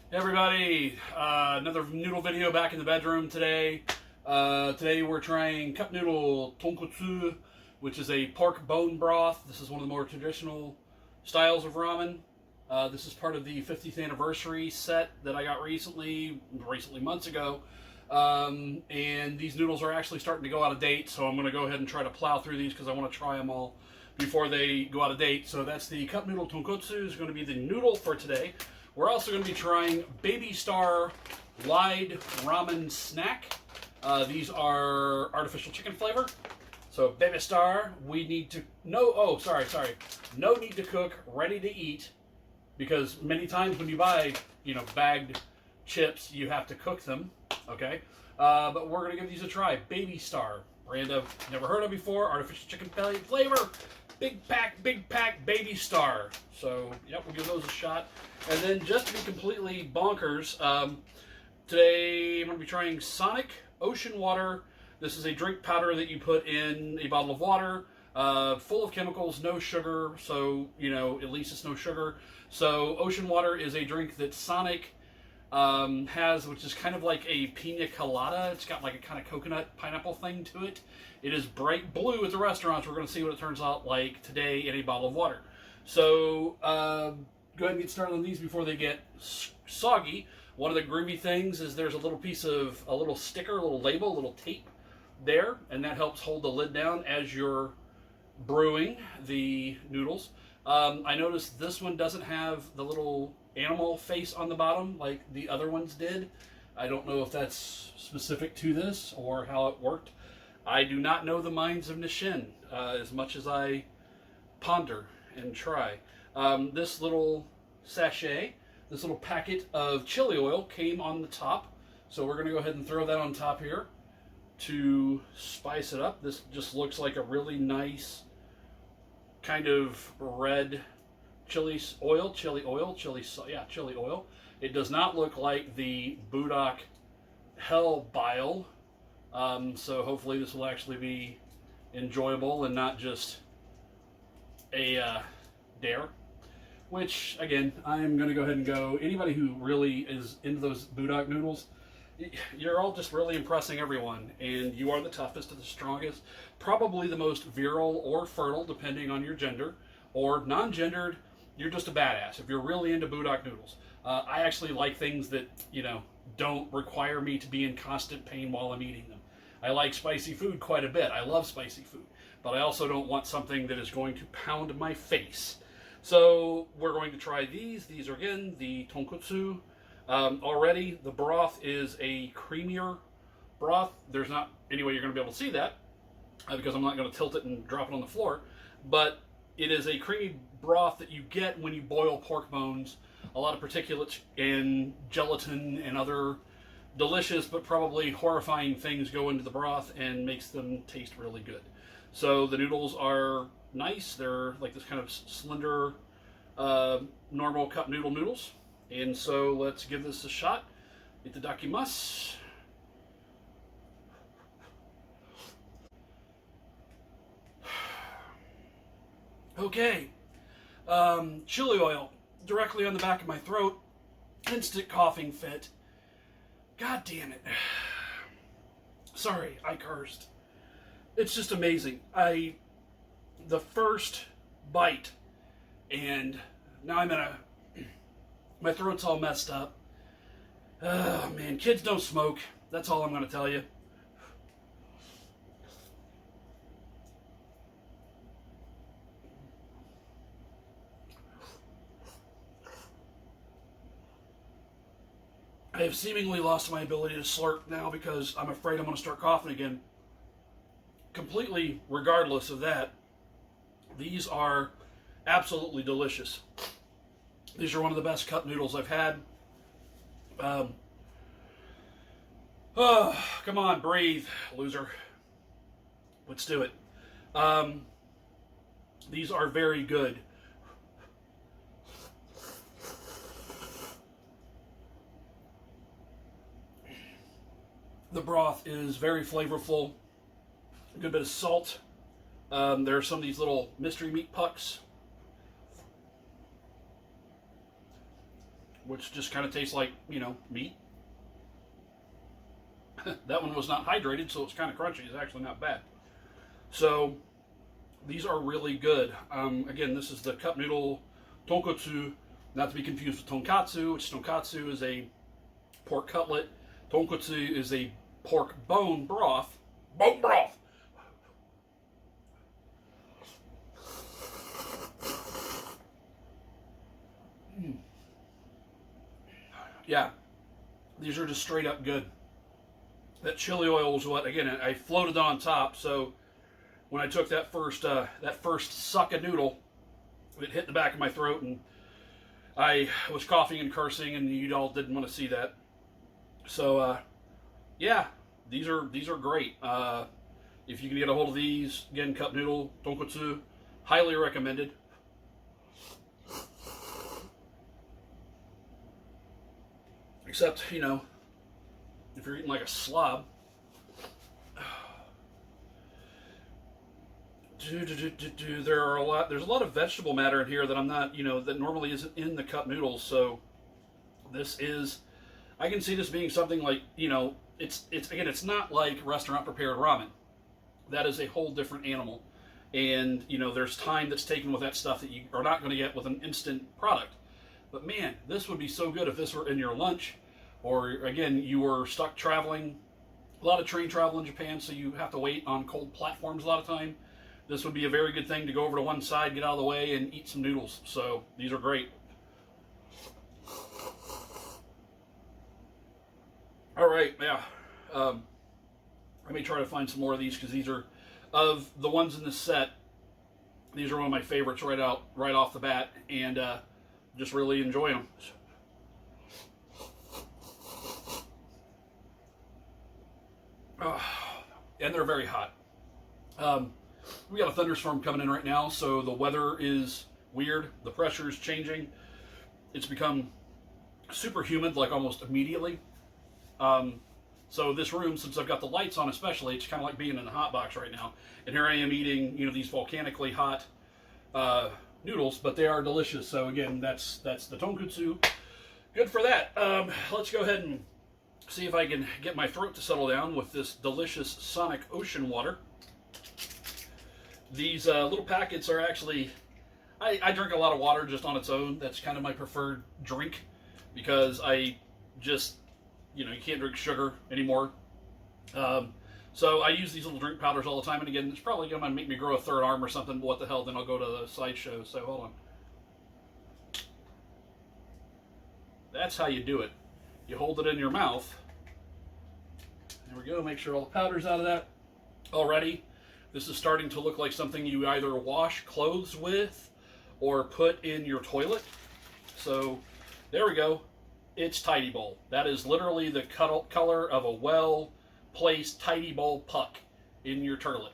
Hey everybody, another noodle video back in the bedroom today. Today we're trying cup noodle Tonkotsu, which is a pork bone broth. This is one of the more traditional styles of ramen. This is part of the 50th anniversary set that I got recently months ago. And these noodles are actually starting to go out of date, so I'm going to go ahead and try to plow through these because I want to try them all before they go out of date. So that's the cup noodle Tonkotsu is going to be the noodle for today. We're also going to be trying Baby Star Wide Ramen Snack. These are artificial chicken flavor. So Baby Star, we need to, no need to cook, ready to eat. Because many times when you buy, bagged chips, you have to cook them, okay? But we're going to give these a try. Baby Star, brand I've never heard of before, artificial chicken flavor. Big pack, Baby Star. So, yep, we'll give those a shot. And then just to be completely bonkers, today I'm going to be trying Sonic Ocean Water. This is a drink powder that you put in a bottle of water, full of chemicals, no sugar, so, at least it's no sugar. So, Ocean Water is a drink that Sonic has, which is kind of like a pina colada. It's got like a kind of coconut pineapple thing to it. It is bright blue at the restaurants. We're going to see what it turns out like today in a bottle of water. So go ahead and get started on these before they get soggy. One of the groovy things is there's a little piece of a little sticker, a little label, a little tape there, and that helps hold the lid down as you're brewing the noodles. I noticed this one doesn't have the little animal face on the bottom like the other ones did. I don't know if that's specific to this or how it worked. I do not know the minds of Nissin as much as I ponder and try. This little sachet, this little packet of chili oil came on the top, so we're going to go ahead and throw that on top here to spice it up. This just looks like a really nice kind of red chili oil. It does not look like the Budak Hell Bile, so hopefully this will actually be enjoyable and not just a dare. Which, again, I'm going to go ahead and go, anybody who really is into those Budak noodles, you're all just really impressing everyone, and you are the toughest and the strongest, probably the most virile or fertile, depending on your gender, or non-gendered. You're just a badass if you're really into Budak noodles. I actually like things that, don't require me to be in constant pain while I'm eating them. I like spicy food quite a bit. I love spicy food. But I also don't want something that is going to pound my face. So we're going to try these. These are, again, the Tonkotsu. Already, the broth is a creamier broth. There's not any way you're going to be able to see that because I'm not going to tilt it and drop it on the floor. But it is a creamy broth that you get when you boil pork bones. A lot of particulates and gelatin and other delicious but probably horrifying things go into the broth and makes them taste really good. So the noodles are nice. They're like this kind of slender, normal cup noodles. And so let's give this a shot. Itadakimasu. Okay. Chili oil directly on the back of my throat. Instant coughing fit. God damn it. Sorry, I cursed. It's just amazing. The first bite, and now my throat's all messed up. Oh man, kids don't smoke. That's all I'm going to tell you. I have seemingly lost my ability to slurp now because I'm afraid I'm going to start coughing again. Completely regardless of that, these are absolutely delicious. These are one of the best cup noodles I've had. Oh, come on, breathe, loser. Let's do it. These are very good. The broth is very flavorful. A good bit of salt. There are some of these little mystery meat pucks. which just kind of tastes like, you know, meat. That one was not hydrated, so it's kind of crunchy. It's actually not bad. So these are really good. Again, this is the cup noodle tonkotsu, not to be confused with tonkatsu, which tonkatsu is a pork cutlet. Tonkotsu is a pork bone broth. Bone broth! Yeah, these are just straight up good. That chili oil was what, again, I floated on top, so when I took that first suck of noodle, it hit the back of my throat, and I was coughing and cursing, and you all didn't want to see that. So, yeah, these are great. If you can get a hold of these, again, cup noodle tonkotsu, highly recommended. Except, you know, if you're eating like a slob. There's a lot of vegetable matter in here that I'm not, you know, that normally isn't in the cup noodles. So this is, I can see this being something like, you know, it's again, it's not like restaurant prepared ramen. That is a whole different animal. And, you know, there's time that's taken with that stuff that you are not going to get with an instant product. But man, this would be so good if this were in your lunch, or again, you were stuck traveling. A lot of train travel in Japan, so you have to wait on cold platforms a lot of time. This would be a very good thing to go over to one side, get out of the way, and eat some noodles. So these are great. All right, yeah. Let me try to find some more of these, because these are, of the ones in this set, these are one of my favorites right off the bat, and just really enjoy them. And they're very hot. We got a thunderstorm coming in right now, so the weather is weird. The pressure is changing. It's become super humid, like almost immediately. So this room, since I've got the lights on especially, it's kind of like being in a hot box right now. And here I am eating, you know, these volcanically hot noodles, but they are delicious. So again, that's the tonkotsu. Good for that. Let's go ahead and see if I can get my throat to settle down with this delicious Sonic Ocean Water. These little packets are actually, I drink a lot of water just on its own. That's kind of my preferred drink, because I just, you know, you can't drink sugar anymore. So I use these little drink powders all the time. And again, it's probably going to make me grow a third arm or something. But what the hell, then I'll go to the sideshow. So hold on. That's how you do it. You hold it in your mouth. There we go. Make sure all the powder's out of that already. This is starting to look like something you either wash clothes with or put in your toilet. So there we go. It's Tidy Bowl. That is literally the color of a well-placed Tidy Bowl puck in your toilet.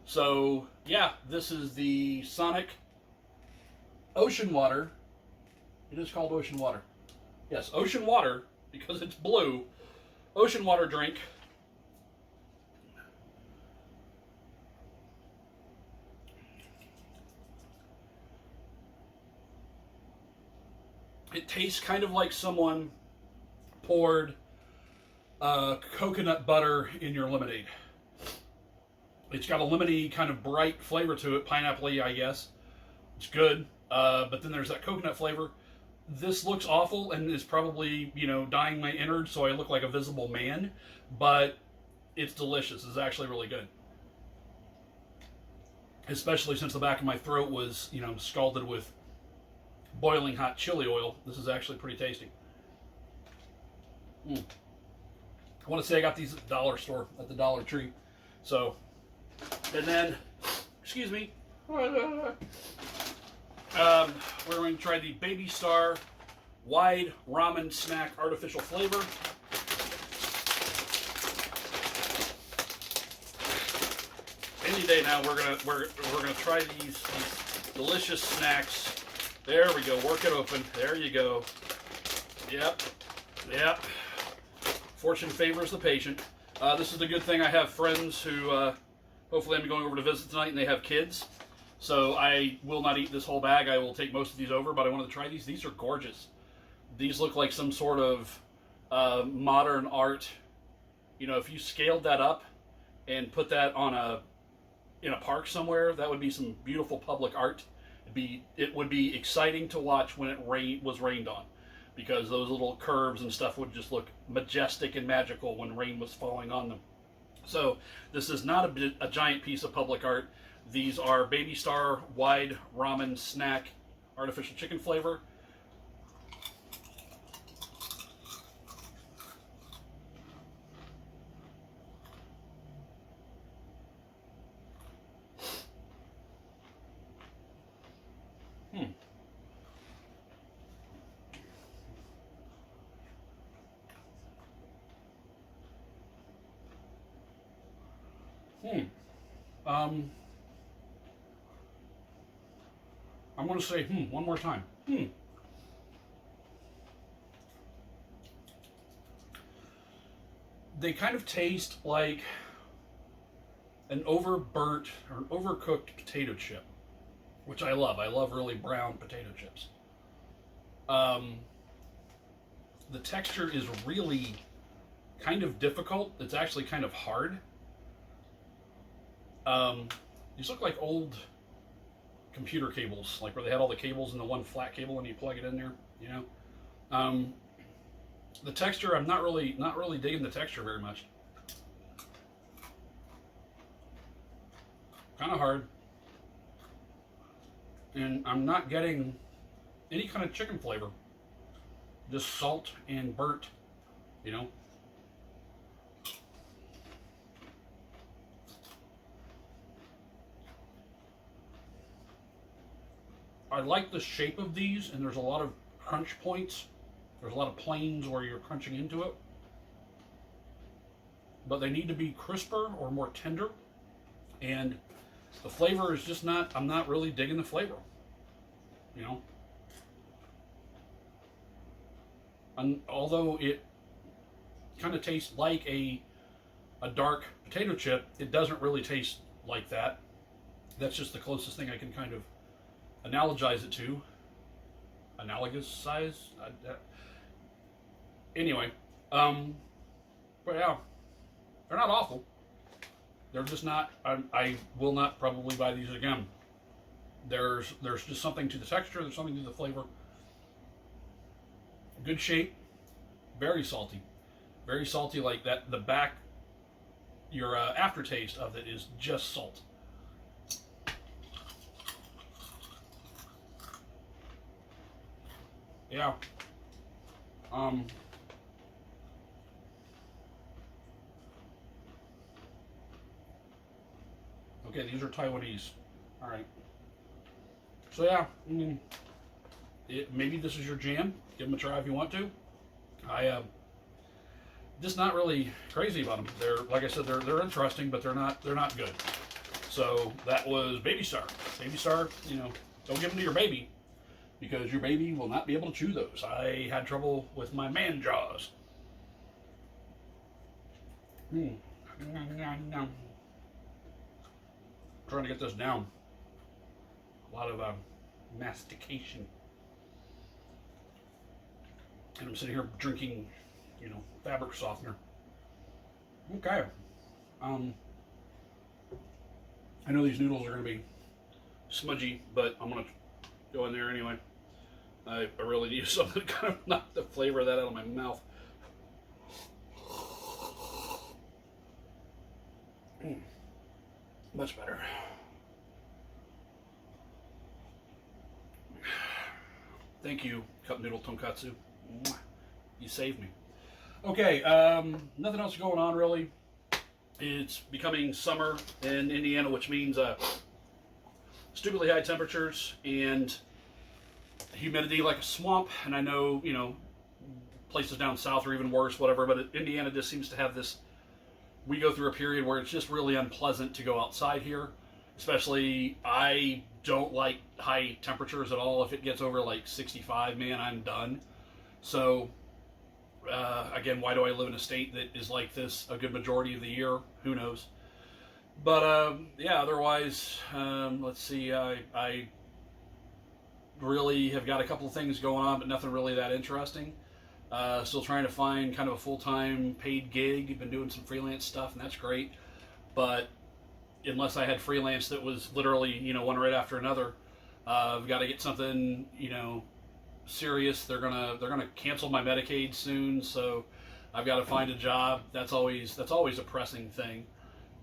So yeah, this is the Sonic Ocean Water. It is called Ocean Water. Yes, Ocean Water, because it's blue. Ocean Water drink. It tastes kind of like someone poured coconut butter in your lemonade. It's got a lemony kind of bright flavor to it, pineapple-y, I guess. It's good, but then there's that coconut flavor. This looks awful and is probably, you know, dyeing my innards so I look like a visible man, but it's delicious. It's actually really good. Especially since the back of my throat was, you know, scalded with boiling hot chili oil. This is actually pretty tasty. I want to say I got these at the dollar store, at the Dollar Tree. So, and then, excuse me, we're going to try the Baby Star Wide Ramen Snack Artificial Flavor. Any day now, we're gonna try these delicious snacks. There we go. Work it open. There you go. Yep. Fortune favors the patient. This is the good thing. I have friends who hopefully I'm going over to visit tonight, and they have kids. So I will not eat this whole bag. I will take most of these over, but I wanted to try these. These are gorgeous. these look like some sort of modern art. You know, if you scaled that up and put that on in a park somewhere, that would be some beautiful public art. It would be exciting to watch when it was rained on, because those little curves and stuff would just look majestic and magical when rain was falling on them. So this is not a giant piece of public art. These are Baby Star Wide Ramen Snack Artificial Chicken Flavor. I'm going to say one more time. They kind of taste like an overburnt or an overcooked potato chip, which I love. I love really brown potato chips. The texture is really kind of difficult. It's actually kind of hard. These look like old computer cables, like where they had all the cables in the one flat cable and you plug it in there, you know. The texture, I'm not really digging the texture very much. Kind of hard, and I'm not getting any kind of chicken flavor. Just salt and burnt, you know. I like the shape of these, and there's a lot of crunch points. There's a lot of planes where you're crunching into it. But they need to be crisper or more tender. And the flavor is just not, I'm not really digging the flavor. You know? And although it kind of tastes like a dark potato chip, it doesn't really taste like that. That's just the closest thing I can kind of analogize it to. Analogous size? Anyway, but yeah, they're not awful. They're just not, I will not probably buy these again. There's just something to the texture, there's something to the flavor. Good shape, very salty. Very salty, like that, the back, your aftertaste of it is just salt. Yeah. Okay, these are Taiwanese. All right. So yeah, maybe this is your jam. Give them a try if you want to. Just not really crazy about them. They're, like I said, they're interesting, but they're not good. So that was Baby Star. Baby Star, you know, don't give them to your baby, because your baby will not be able to chew those. I had trouble with my man jaws. Trying to get this down. A lot of mastication. And I'm sitting here drinking, you know, fabric softener. Okay. I know these noodles are going to be smudgy, but I'm going to go in there anyway. I really need something to kind of knock the flavor of that out of my mouth. Much better. Thank you, Cup Noodle Tonkotsu. You saved me. Okay, nothing else going on really. It's becoming summer in Indiana, which means stupidly high temperatures and humidity like a swamp. And I know, you know, places down south are even worse, whatever, but Indiana just seems to have this, we go through a period where it's just really unpleasant to go outside here. Especially, I don't like high temperatures at all. If it gets over like 65, man, I'm done. So, again, why do I live in a state that is like this a good majority of the year? Who knows? But, yeah, otherwise, let's see, I really have got a couple of things going on, but nothing really that interesting. Still trying to find kind of a full-time paid gig. Been doing some freelance stuff, and that's great. But unless I had freelance that was literally, one right after another, I've got to get something, serious. They're gonna cancel my Medicaid soon, so I've got to find a job. That's always a pressing thing.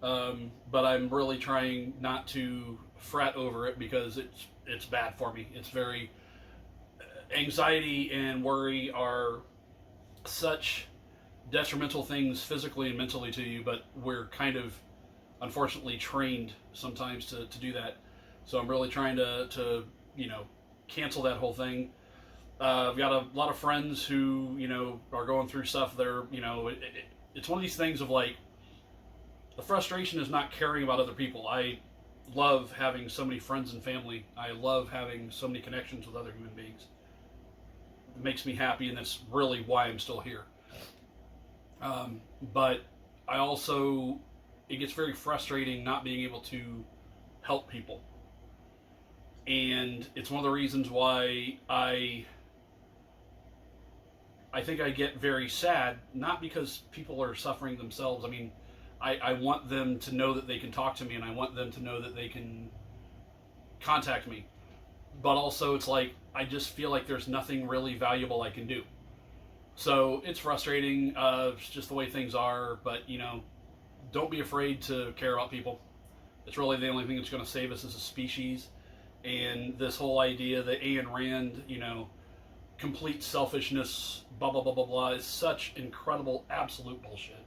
But I'm really trying not to fret over it because it's bad for me. It's very anxiety and worry are such detrimental things physically and mentally to you, but we're kind of unfortunately trained sometimes to do that. So I'm really trying to cancel that whole thing. I've got a lot of friends who are going through stuff. They're it's one of these things of like, the frustration is not caring about other people. I love having so many friends and family. I love having so many connections with other human beings. It makes me happy, and that's really why I'm still here. But I also, it gets very frustrating not being able to help people. And it's one of the reasons why I think I get very sad, not because people are suffering themselves. I mean, I want them to know that they can talk to me, and I want them to know that they can contact me. But also, it's like, I just feel like there's nothing really valuable I can do. So it's frustrating. It's just the way things are. But, don't be afraid to care about people. It's really the only thing that's going to save us as a species. And this whole idea that Ayn Rand, complete selfishness, blah, blah, blah, blah, blah, is such incredible, absolute bullshit.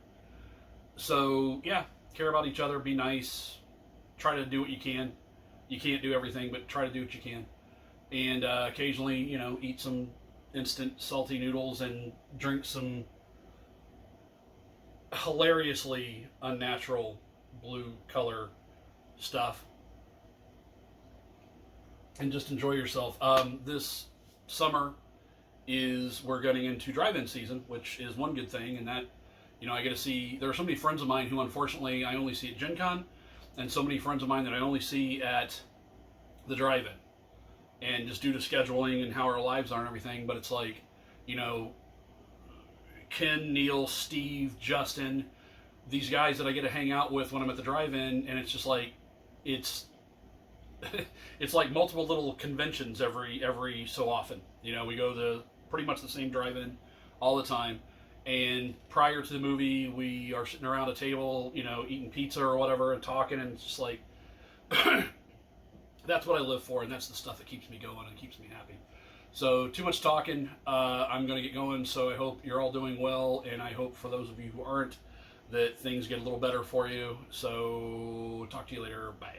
So, yeah, care about each other, be nice, try to do what you can. You can't do everything, but try to do what you can. And occasionally, eat some instant salty noodles and drink some hilariously unnatural blue color stuff. And just enjoy yourself. This summer we're getting into drive-in season, which is one good thing, and that, I get to see, there are so many friends of mine who unfortunately I only see at Gen Con, and so many friends of mine that I only see at the drive-in. And just due to scheduling and how our lives are and everything, but it's like, Ken, Neil, Steve, Justin, these guys that I get to hang out with when I'm at the drive-in, and it's just like, it's like multiple little conventions every so often. We go to pretty much the same drive-in all the time. And prior to the movie, we are sitting around a table, eating pizza or whatever and talking, and it's just like, that's what I live for, and that's the stuff that keeps me going and keeps me happy. So, too much talking. I'm going to get going, so I hope you're all doing well, and I hope for those of you who aren't, that things get a little better for you. So, talk to you later. Bye.